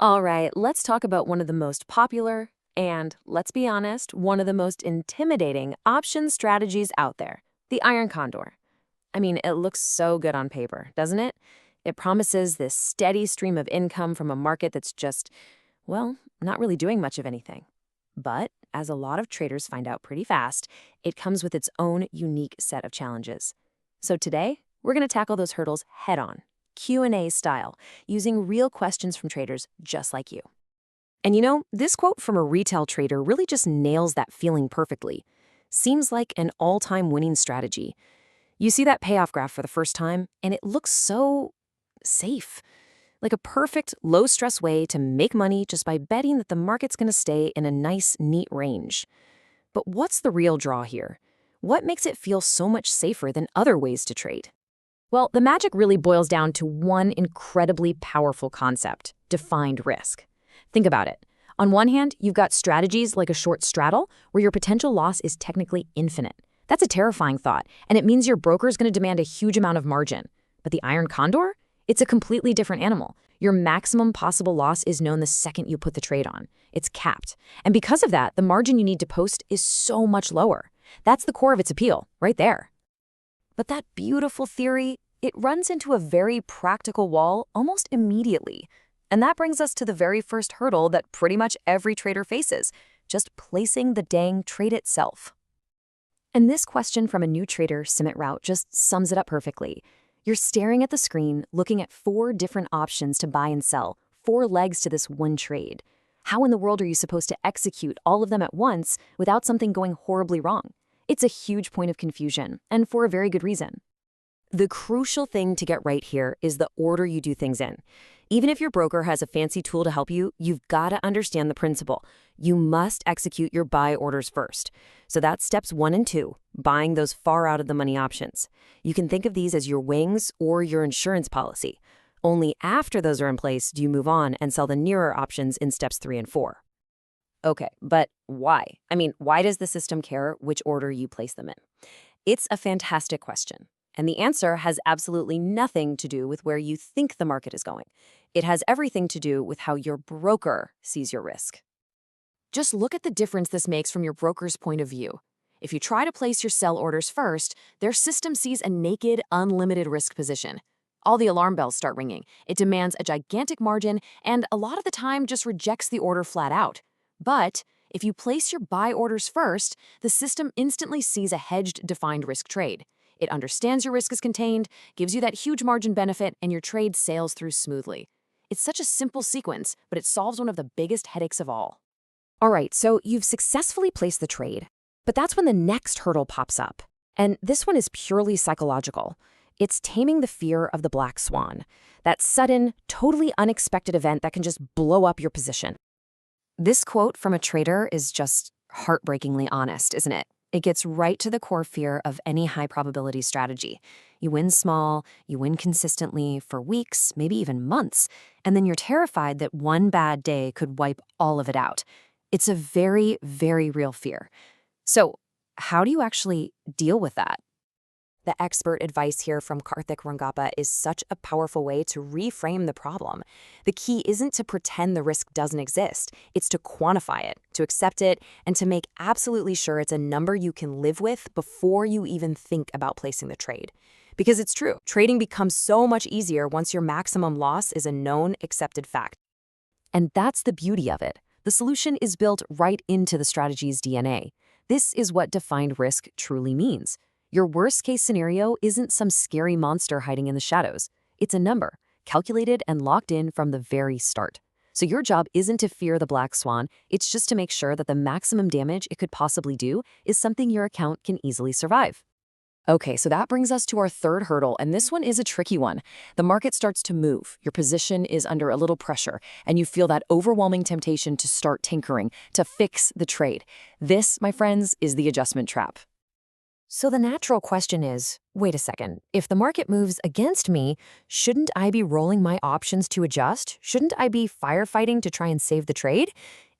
All right, let's talk about one of the most popular and, let's be honest, one of the most intimidating option strategies out there, the Iron Condor. I mean, it looks so good on paper, doesn't it? It promises this steady stream of income from a market that's just, well, not really doing much of anything. But, as a lot of traders find out pretty fast, it comes with its own unique set of challenges. So today, we're going to tackle those hurdles head-on, Q&A style, using real questions from traders just like you. And you know, this quote from a retail trader really just nails that feeling perfectly. Seems like an all-time winning strategy. You see that payoff graph for the first time, and it looks so safe. Like a perfect, low-stress way to make money just by betting that the market's going to stay in a nice, neat range. But what's the real draw here? What makes it feel so much safer than other ways to trade? Well, the magic really boils down to one incredibly powerful concept: defined risk. Think about it. On one hand, you've got strategies like a short straddle, where your potential loss is technically infinite. That's a terrifying thought, and it means your broker is going to demand a huge amount of margin. But the Iron Condor? It's a completely different animal. Your maximum possible loss is known the second you put the trade on. It's capped. And because of that, the margin you need to post is so much lower. That's the core of its appeal, right there. But that beautiful theory, it runs into a very practical wall almost immediately. And that brings us to the very first hurdle that pretty much every trader faces: just placing the dang trade itself. And this question from a new trader, Simit Rout, just sums it up perfectly. You're staring at the screen, looking at 4 different options to buy and sell, 4 legs to this one trade. How in the world are you supposed to execute all of them at once without something going horribly wrong? It's a huge point of confusion, and for a very good reason. The crucial thing to get right here is the order you do things in. Even if your broker has a fancy tool to help you, you've got to understand the principle. You must execute your buy orders first. So that's steps 1 and 2, buying those far out of the money options. You can think of these as your wings or your insurance policy. Only after those are in place do you move on and sell the nearer options in steps 3 and 4. Okay, but why? I mean, why does the system care which order you place them in? It's a fantastic question. And the answer has absolutely nothing to do with where you think the market is going. It has everything to do with how your broker sees your risk. Just look at the difference this makes from your broker's point of view. If you try to place your sell orders first, their system sees a naked, unlimited risk position. All the alarm bells start ringing. It demands a gigantic margin and a lot of the time just rejects the order flat out. But if you place your buy orders first, the system instantly sees a hedged, defined risk trade. It understands your risk is contained, gives you that huge margin benefit, and your trade sails through smoothly. It's such a simple sequence, but it solves one of the biggest headaches of all. All right, so you've successfully placed the trade, but that's when the next hurdle pops up. And this one is purely psychological. It's taming the fear of the black swan, that sudden, totally unexpected event that can just blow up your position. This quote from a trader is just heartbreakingly honest, isn't it? It gets right to the core fear of any high-probability strategy. You win small, you win consistently for weeks, maybe even months, and then you're terrified that one bad day could wipe all of it out. It's a very, very real fear. So, how do you actually deal with that? The expert advice here from Karthik Rangappa is such a powerful way to reframe the problem. The key isn't to pretend the risk doesn't exist. It's to quantify it, to accept it, and to make absolutely sure it's a number you can live with before you even think about placing the trade. Because it's true, trading becomes so much easier once your maximum loss is a known, accepted fact. And that's the beauty of it. The solution is built right into the strategy's DNA. This is what defined risk truly means. Your worst-case scenario isn't some scary monster hiding in the shadows. It's a number, calculated and locked in from the very start. So your job isn't to fear the black swan, it's just to make sure that the maximum damage it could possibly do is something your account can easily survive. Okay, so that brings us to our third hurdle, and this one is a tricky one. The market starts to move, your position is under a little pressure, and you feel that overwhelming temptation to start tinkering, to fix the trade. This, my friends, is the adjustment trap. So the natural question is, wait a second, if the market moves against me, shouldn't I be rolling my options to adjust? Shouldn't I be firefighting to try and save the trade?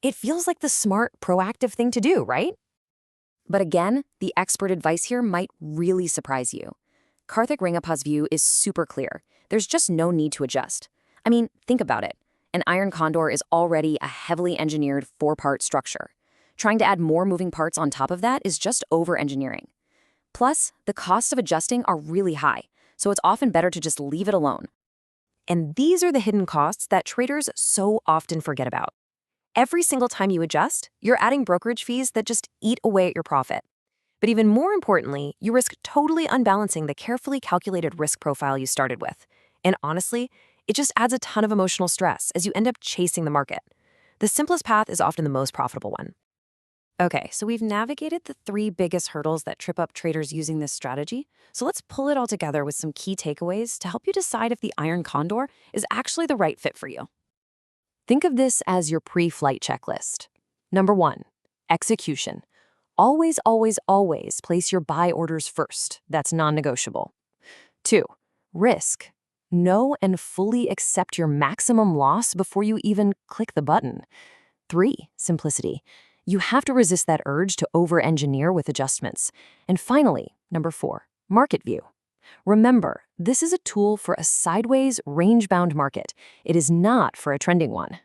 It feels like the smart, proactive thing to do, right? But again, the expert advice here might really surprise you. Karthik Rangappa's view is super clear. There's just no need to adjust. I mean, think about it. An iron condor is already a heavily engineered four-part structure. Trying to add more moving parts on top of that is just over-engineering. Plus, the costs of adjusting are really high, so it's often better to just leave it alone. And these are the hidden costs that traders so often forget about. Every single time you adjust, you're adding brokerage fees that just eat away at your profit. But even more importantly, you risk totally unbalancing the carefully calculated risk profile you started with. And honestly, it just adds a ton of emotional stress as you end up chasing the market. The simplest path is often the most profitable one. Okay, so we've navigated the three biggest hurdles that trip up traders using this strategy. So let's pull it all together with some key takeaways to help you decide if the iron condor is actually the right fit for you. Think of this as your pre-flight checklist. Number 1, execution. Always, always, always place your buy orders first. That's non-negotiable. 2, risk. Know and fully accept your maximum loss before you even click the button. 3, simplicity. You have to resist that urge to over-engineer with adjustments. And finally, number 4, market view. Remember, this is a tool for a sideways, range-bound market. It is not for a trending one.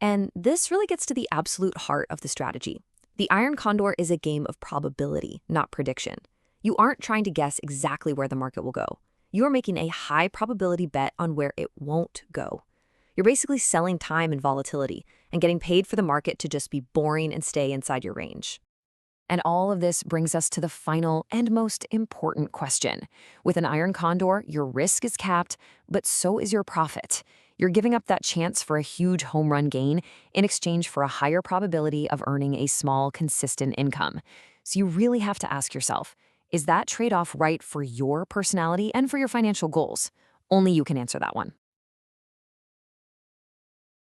And this really gets to the absolute heart of the strategy. The iron condor is a game of probability, not prediction. You aren't trying to guess exactly where the market will go. You are making a high probability bet on where it won't go. You're basically selling time and volatility and getting paid for the market to just be boring and stay inside your range. And all of this brings us to the final and most important question. With an iron condor, your risk is capped, but so is your profit. You're giving up that chance for a huge home run gain in exchange for a higher probability of earning a small, consistent income. So you really have to ask yourself, is that trade-off right for your personality and for your financial goals? Only you can answer that one.